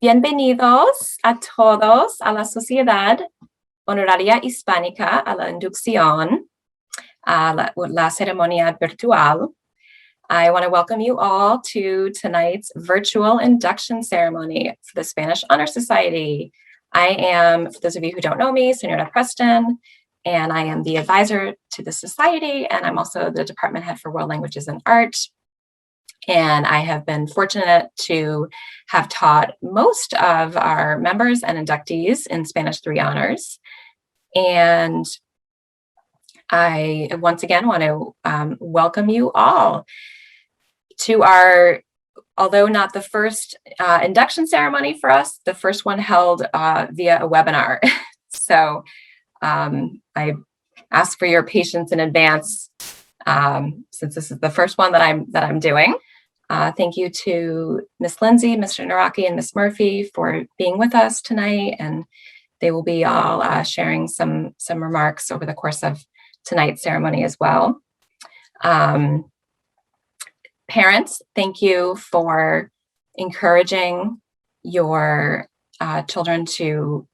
Bienvenidos a todos a la Sociedad Honoraria Hispánica a la inducción a la ceremonia virtual. I want to welcome you all to tonight's virtual induction ceremony for the Spanish Honor Society. I am, for those of you who don't know me, Senora Preston, and I am the advisor to the society, and I'm also the department head for World Languages and Art. And I have been fortunate to have taught most of our members and inductees in Spanish 3 honors. And I once again want to welcome you all to our, although not the first induction ceremony for us, the first one held via a webinar. So I ask for your patience in advance since this is the first one that I'm doing. Thank you to Miss Lindsay, Mr. Naraki, and Miss Murphy for being with us tonight, and they will be all sharing some remarks over the course of tonight's ceremony as well. Parents, thank you for encouraging your children to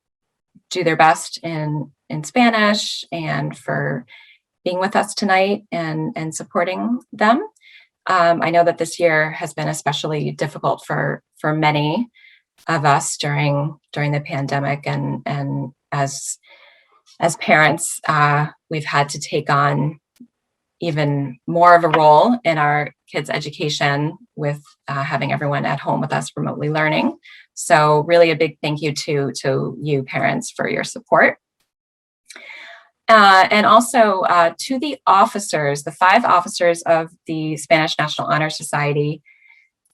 do their best in Spanish, and for being with us tonight and supporting them. I know that this year has been especially difficult for many of us during the pandemic, and as parents, we've had to take on even more of a role in our kids' education with having everyone at home with us remotely learning. So really a big thank you to you parents for your support. And also to the officers, the 5 officers of the Spanish National Honor Society.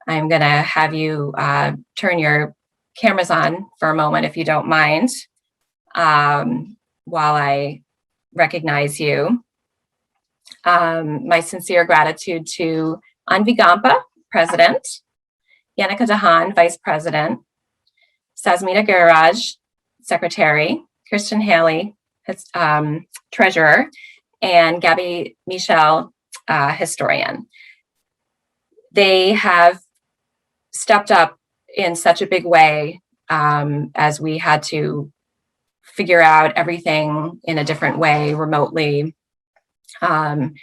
I'm going to have you turn your cameras on for a moment, if you don't mind, while I recognize you. My sincere gratitude to Anvi Gampa, President, Yannicka Dahan, Vice President, Sasmita Garaj, Secretary, Kirsten Haley, Treasurer, and Gabby Michel, Historian. They have stepped up in such a big way as we had to figure out everything in a different way remotely. And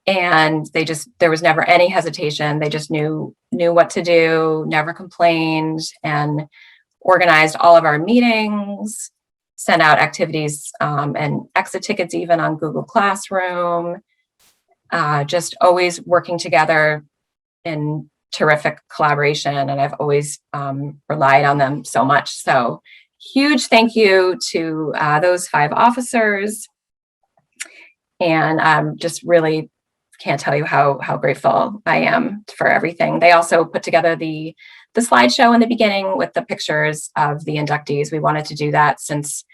there was never any hesitation. They just knew what to do, never complained, and organized all of our meetings, sent out activities and exit tickets even on Google Classroom, just always working together in terrific collaboration, and I've always relied on them so much. So huge thank you to those 5 officers. And just really can't tell you how grateful I am for everything. They also put together the slideshow in the beginning with the pictures of the inductees. We wanted to do that since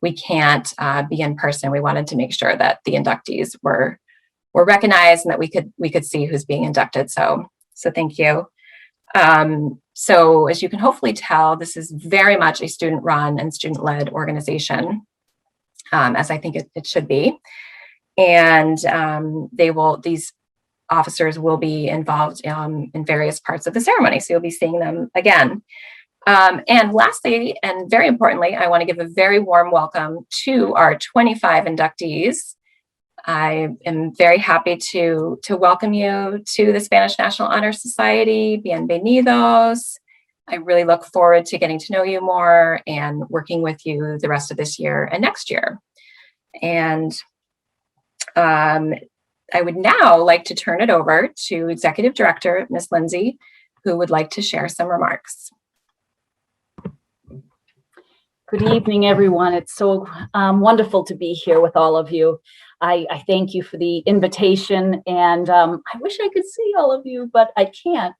we can't be in person. We wanted to make sure that the inductees were recognized and that we could see who's being inducted. So thank you. So as you can hopefully tell, this is very much a student-run and student-led organization, as I think it should be. And these officers will be involved in various parts of the ceremony. So you'll be seeing them again. And lastly, and very importantly, I want to give a very warm welcome to our 25 inductees. I am very happy to welcome you to the Spanish National Honor Society. Bienvenidos. I really look forward to getting to know you more and working with you the rest of this year and next year. And I would now like to turn it over to Executive Director, Ms. Lindsay, who would like to share some remarks. Good evening, everyone. It's so wonderful to be here with all of you. I thank you for the invitation, and I wish I could see all of you, but I can't.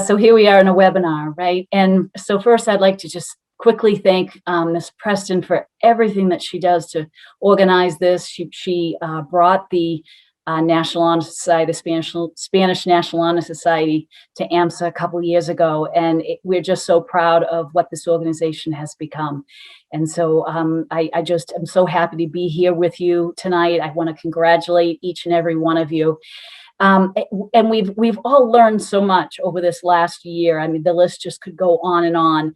So here we are in a webinar, right? And so first, I'd like to just quickly thank Ms. Preston for everything that she does to organize this. She brought the National Honor Society, the Spanish National Honor Society, to AMSA a couple of years ago, and we're just so proud of what this organization has become. And so I just am so happy to be here with you tonight. I want to congratulate each and every one of you. And we've all learned so much over this last year. I mean, the list just could go on and on.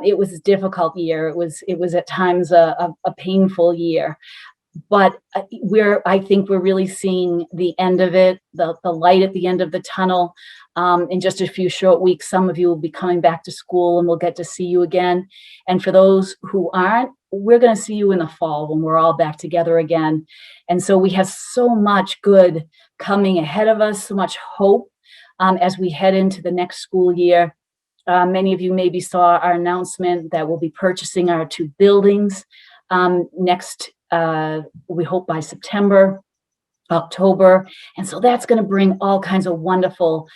It was a difficult year. It was at times a painful year. But I think we're really seeing the end of it, the light at the end of the tunnel. In just a few short weeks, some of you will be coming back to school and we'll get to see you again. And for those who aren't, we're going to see you in the fall when we're all back together again. And so we have so much good coming ahead of us, so much hope as we head into the next school year. Many of you maybe saw our announcement that we'll be purchasing our 2 buildings next we hope by September, October. And so that's going to bring all kinds of wonderful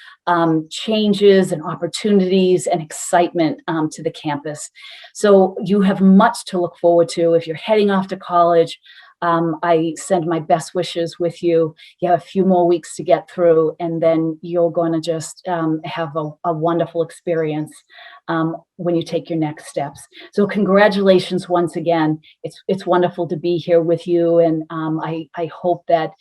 changes and opportunities and excitement to the campus. So you have much to look forward to. If you're heading off to college, I send my best wishes with you. You have a few more weeks to get through, and then you're going to just have a wonderful experience when you take your next steps. So congratulations once again. It's wonderful to be here with you, and I hope that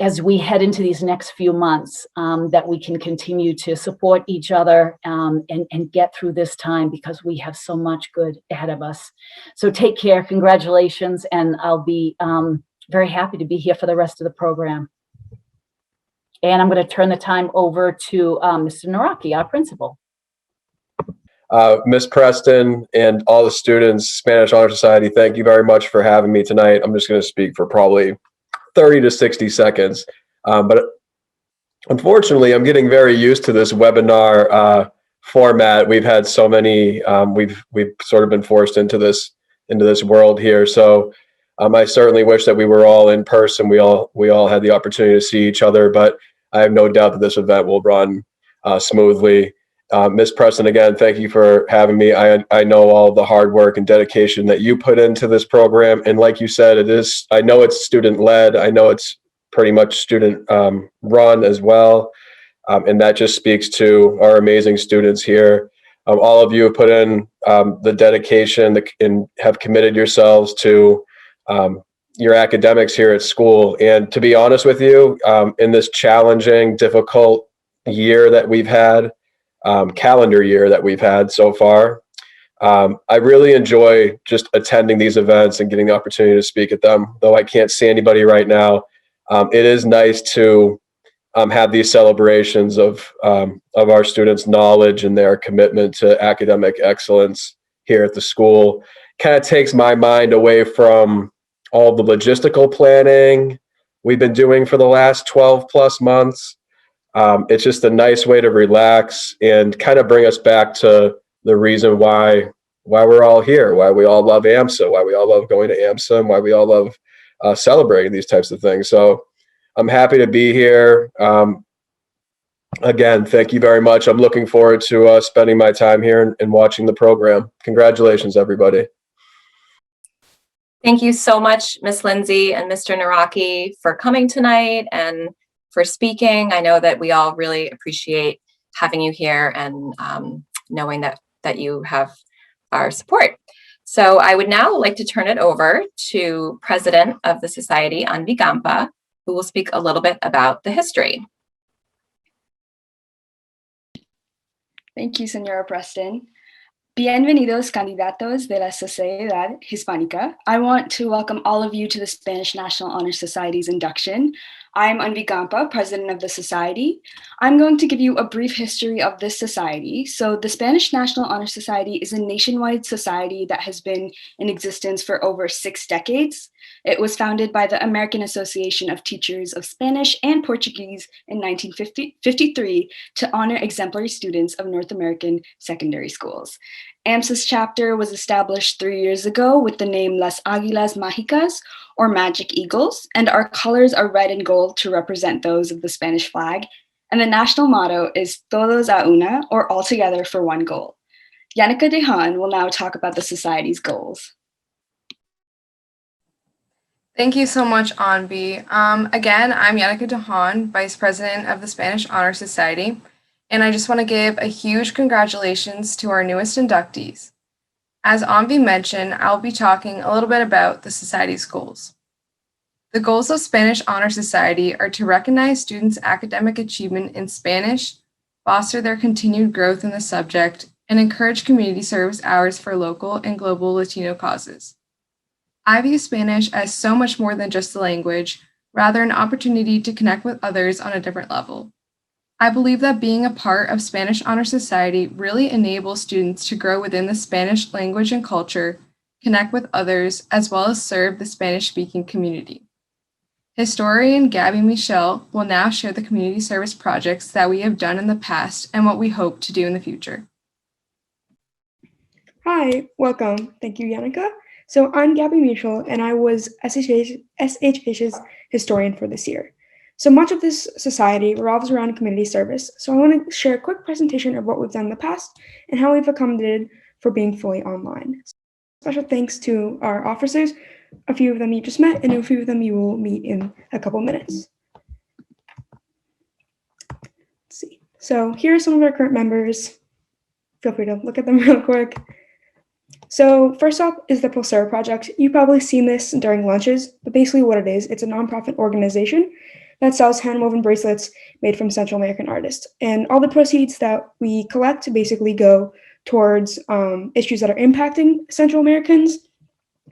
as we head into these next few months, that we can continue to support each other and get through this time, because we have so much good ahead of us. So take care, congratulations, and I'll be very happy to be here for the rest of the program. And I'm going to turn the time over to Mr. Naraki, our principal. Ms. Preston and all the students, Spanish Honor Society, thank you very much for having me tonight. I'm just going to speak for probably 30 to 60 seconds. But unfortunately, I'm getting very used to this webinar format. We've had so many, we've sort of been forced into this world here. So I certainly wish that we were all in person. We all had the opportunity to see each other, but I have no doubt that this event will run smoothly. Ms. Preston, again, thank you for having me. I know all the hard work and dedication that you put into this program. And like you said, I know it's student-led. I know it's pretty much student run as well. And that just speaks to our amazing students here. All of you have put in the dedication and have committed yourselves to your academics here at school. And to be honest with you, in this challenging, difficult year that we've had, calendar year that we've had so far, I really enjoy just attending these events and getting the opportunity to speak at them. Though I can't see anybody right now, it is nice to have these celebrations of our students' knowledge and their commitment to academic excellence here at the school. Kind of takes my mind away from all the logistical planning we've been doing for the last 12 plus months. It's just a nice way to relax and kind of bring us back to the reason why we're all here, why we all love AMSA, why we all love going to AMSA, and why we all love celebrating these types of things. So I'm happy to be here. Again, thank you very much. I'm looking forward to spending my time here and watching the program. Congratulations, everybody. Thank you so much, Ms. Lindsay and Mr. Naraki, for coming tonight and for speaking. I know that we all really appreciate having you here and knowing that you have our support. So I would now like to turn it over to President of the Society, Anvi Gampa, who will speak a little bit about the history. Thank you, Senora Preston. Bienvenidos candidatos de la Sociedad Hispánica. I want to welcome all of you to the Spanish National Honor Society's induction. I'm Anvi Gampa, president of the society. I'm going to give you a brief history of this society. So the Spanish National Honor Society is a nationwide society that has been in existence for over 6 decades. It was founded by the American Association of Teachers of Spanish and Portuguese in 1953 to honor exemplary students of North American secondary schools. AMSA's chapter was established 3 years ago with the name Las Águilas Mágicas, or Magic Eagles, and our colors are red and gold to represent those of the Spanish flag. And the national motto is Todos a una, or All Together for One Goal. Yannicka Dehaan will now talk about the society's goals. Thank you so much, Anvi. Again, I'm Yannicka Dehaan, Vice President of the Spanish Honor Society, and I just want to give a huge congratulations to our newest inductees. As Anvi mentioned, I'll be talking a little bit about the Society's goals. The goals of Spanish Honor Society are to recognize students' academic achievement in Spanish, foster their continued growth in the subject, and encourage community service hours for local and global Latino causes. I view Spanish as so much more than just a language, rather an opportunity to connect with others on a different level. I believe that being a part of Spanish Honor Society really enables students to grow within the Spanish language and culture, connect with others, as well as serve the Spanish-speaking community. Historian Gabby Michel will now share the community service projects that we have done in the past and what we hope to do in the future. Hi, welcome. Thank you, Yannicka. So I'm Gabby Michel, and I was SHH's historian for this year. So much of this society revolves around community service. So I want to share a quick presentation of what we've done in the past and how we've accommodated for being fully online. Special thanks to our officers. A few of them you just met, and a few of them you will meet in a couple minutes. Let's see. So here are some of our current members. Feel free to look at them real quick. So first up is the Pulsera Project. You've probably seen this during lunches, but basically what it is, it's a nonprofit organization that sells hand-woven bracelets made from Central American artists. And all the proceeds that we collect basically go towards issues that are impacting Central Americans,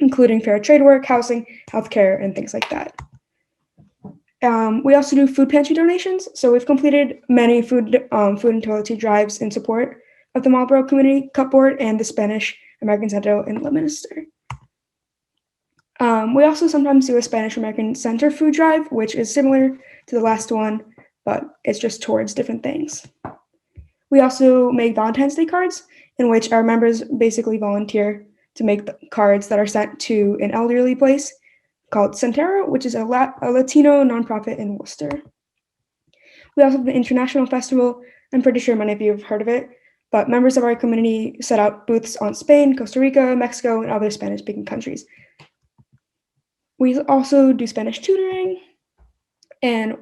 including fair trade work, housing, healthcare, and things like that. We also do food pantry donations. So we've completed many food and toiletry drives in support of the Marlboro Community Cupboard and the Spanish American Center in Leominster. We also sometimes do a Spanish American Center food drive, which is similar to the last one, but it's just towards different things. We also make Valentine's Day cards, in which our members basically volunteer to make the cards that are sent to an elderly place called Centero, which is a Latino nonprofit in Worcester. We also have the International Festival. I'm pretty sure many of you have heard of it, but members of our community set up booths on Spain, Costa Rica, Mexico, and other Spanish-speaking countries. We also do Spanish tutoring, and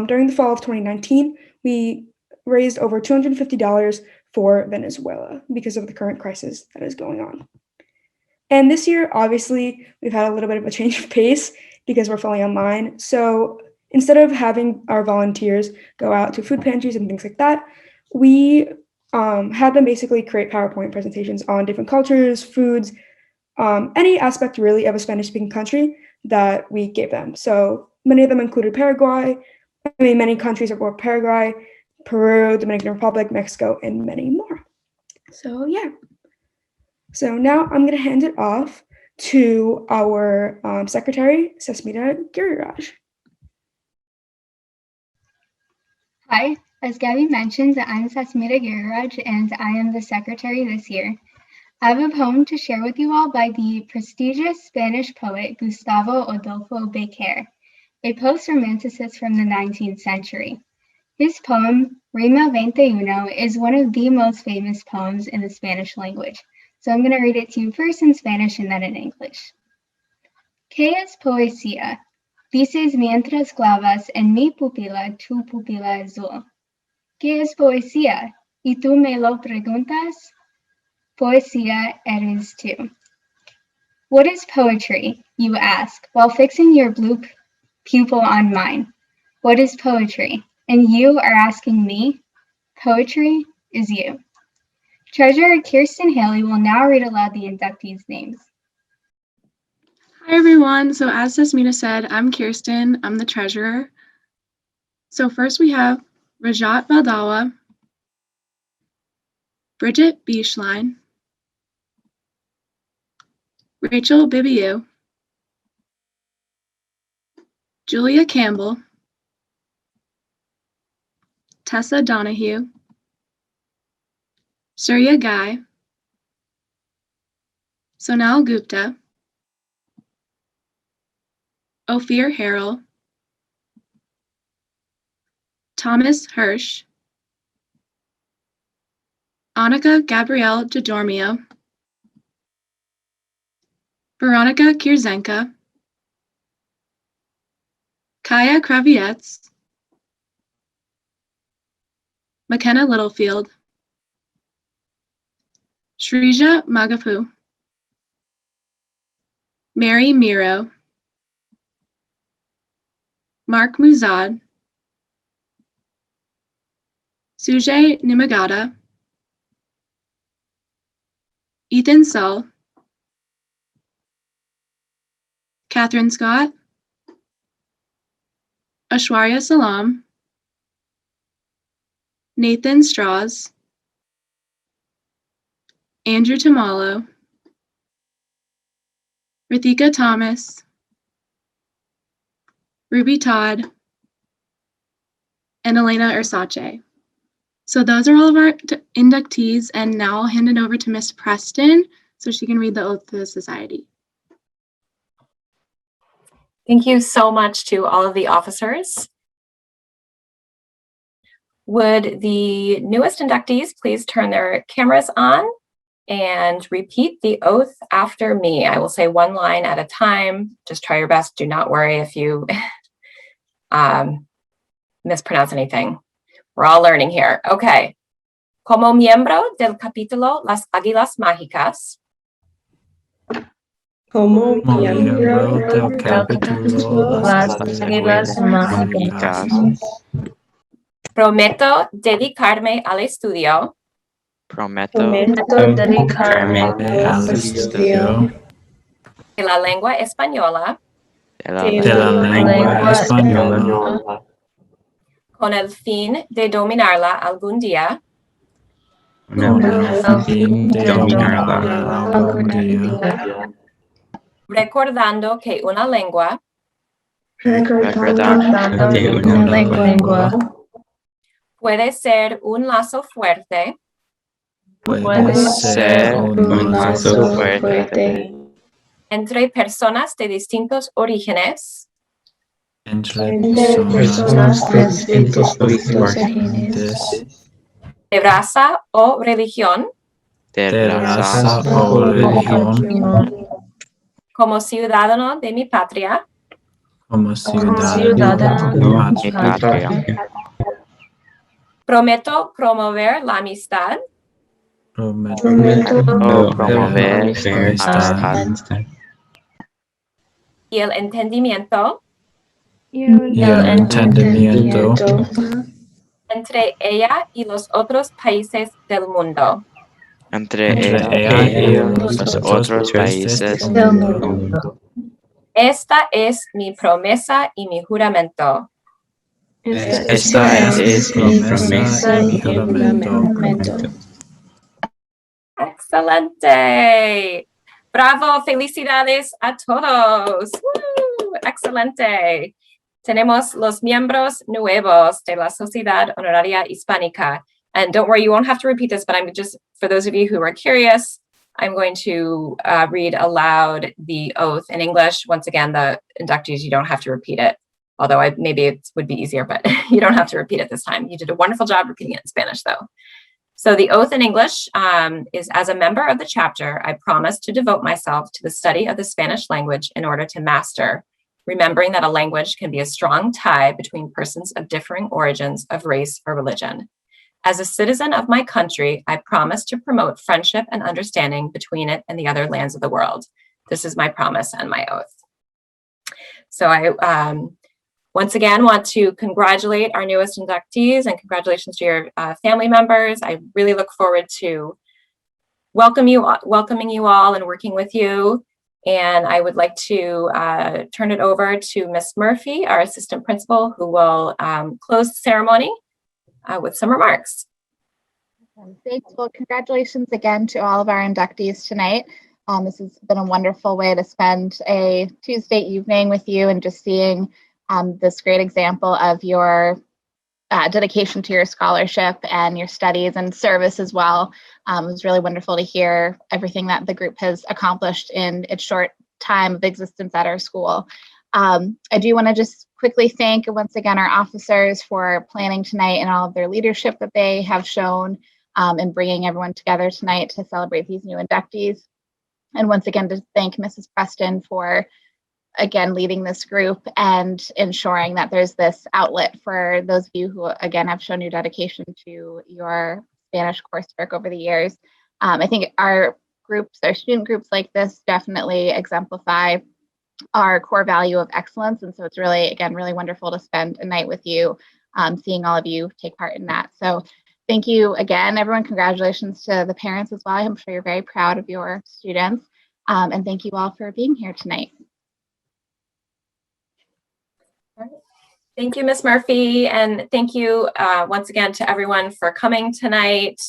during the fall of 2019, we raised over $250 for Venezuela because of the current crisis that is going on. And this year, obviously, we've had a little bit of a change of pace because we're fully online. So instead of having our volunteers go out to food pantries and things like that, we had them basically create PowerPoint presentations on different cultures, foods, any aspect really of a Spanish-speaking country that we gave them. So many of them included Paraguay. Many countries are Paraguay, Peru, Dominican Republic, Mexico, and many more. So yeah. So now I'm going to hand it off to our secretary, Sasmita Giriraj. Hi, as Gabby mentioned, I'm Sasmita Giriraj and I am the secretary this year. I have a poem to share with you all by the prestigious Spanish poet Gustavo Adolfo Bécquer, a post-romanticist from the 19th century. His poem, Rima 21, is one of the most famous poems in the Spanish language. So I'm going to read it to you first in Spanish and then in English. ¿Qué es poesía? Dices mientras clavas en mi pupila tu pupila azul. ¿Qué es poesía? Y tú me lo preguntas. Poesía eres tú. What is poetry? You ask, while fixing your blue pupil on mine. What is poetry? And you are asking me. Poetry is you. Treasurer Kirsten Haley will now read aloud the inductees' names. Hi, everyone. So as Sasmita said, I'm Kirsten. I'm the treasurer. So first we have Rajat Baldawa, Bridget Beachline, Rachel Bibiu, Julia Campbell, Tessa Donahue, Surya Guy, Sonal Gupta, Ophir Harrell, Thomas Hirsch, Annika Gabrielle Jadormio, Veronica Kirzenka, Kaya Kravietz, McKenna Littlefield, Shrija Magapu, Mary Miro, Mark Muzad, Sujay Nimagata, Ethan Sull, Catherine Scott, Ashwarya Salam, Nathan Strauss, Andrew Tamalo, Rithika Thomas, Ruby Todd, and Elena Ursace. So those are all of our inductees, and now I'll hand it over to Miss Preston so she can read the oath to the society. Thank you so much to all of the officers. Would the newest inductees please turn their cameras on and repeat the oath after me? I will say one line at a time. Just try your best. Do not worry if you mispronounce anything. We're all learning here. Okay. Como miembro del capítulo Las Águilas Mágicas. Como miembro del capítulo Las Águilas Mágicas. Prometo dedicarme al estudio Prometo dedicarme al estudio de la lengua española de la lengua española con el fin de dominarla algún día, con el fin de dominarla algún día, recordando que una lengua recordando que una lengua puede ser un lazo fuerte puede ser un lazo fuerte entre personas de distintos orígenes, entre personas de distintos orígenes, de raza o religión, de raza o religión, como ciudadano de mi patria, como ciudadano de mi patria. prometo promover la amistad Prometo promover la amistad y el entendimiento y el entendimiento entre ella y los otros países del mundo. entre ella y los otros países del mundo. Esta es mi promesa y mi juramento. Esta es mi promesa y mi juramento. Excelente. Bravo, felicidades a todos. Excelente. tenemos los miembros nuevos de la Sociedad Honoraria Hispánica. And don't worry, you won't have to repeat this, but I'm just, for those of you who are curious, I'm going to read aloud the oath in English. Once again, the inductees, you don't have to repeat it. Although maybe it would be easier, but you don't have to repeat it this time. You did a wonderful job repeating it in Spanish, though. So the oath in English is, as a member of the chapter, I promise to devote myself to the study of the Spanish language in order to master, remembering that a language can be a strong tie between persons of differing origins of race or religion. As a citizen of my country, I promise to promote friendship and understanding between it and the other lands of the world. This is my promise and my oath. So I once again want to congratulate our newest inductees and congratulations to your family members. I really look forward to welcoming you all and working with you. And I would like to turn it over to Ms. Murphy, our assistant principal, who will close the ceremony with some remarks. Thanks. Well, congratulations again to all of our inductees tonight. This has been a wonderful way to spend a Tuesday evening with you and just seeing this great example of your dedication to your scholarship and your studies and service as well. It was really wonderful to hear everything that the group has accomplished in its short time of existence at our school. I do want to just quickly thank once again our officers for planning tonight and all of their leadership that they have shown in bringing everyone together tonight to celebrate these new inductees. And once again, to thank Mrs. Preston for again leading this group and ensuring that there's this outlet for those of you who again have shown your dedication to your Spanish coursework over the years. I think our groups, our student groups like this definitely exemplify our core value of excellence. And so it's really, again, really wonderful to spend a night with you, seeing all of you take part in that. So thank you again, everyone. Congratulations to the parents as well. I'm sure you're very proud of your students. And thank you all for being here tonight. Thank you, Ms. Murphy, and thank you once again to everyone for coming tonight.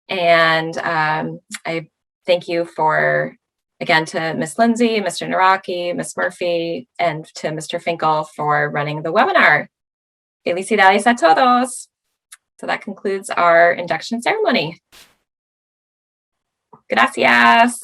And I thank you for, again, to Ms. Lindsay, Mr. Naraki, Ms. Murphy, and to Mr. Finkel for running the webinar. Felicidades a todos. So that concludes our induction ceremony. Gracias.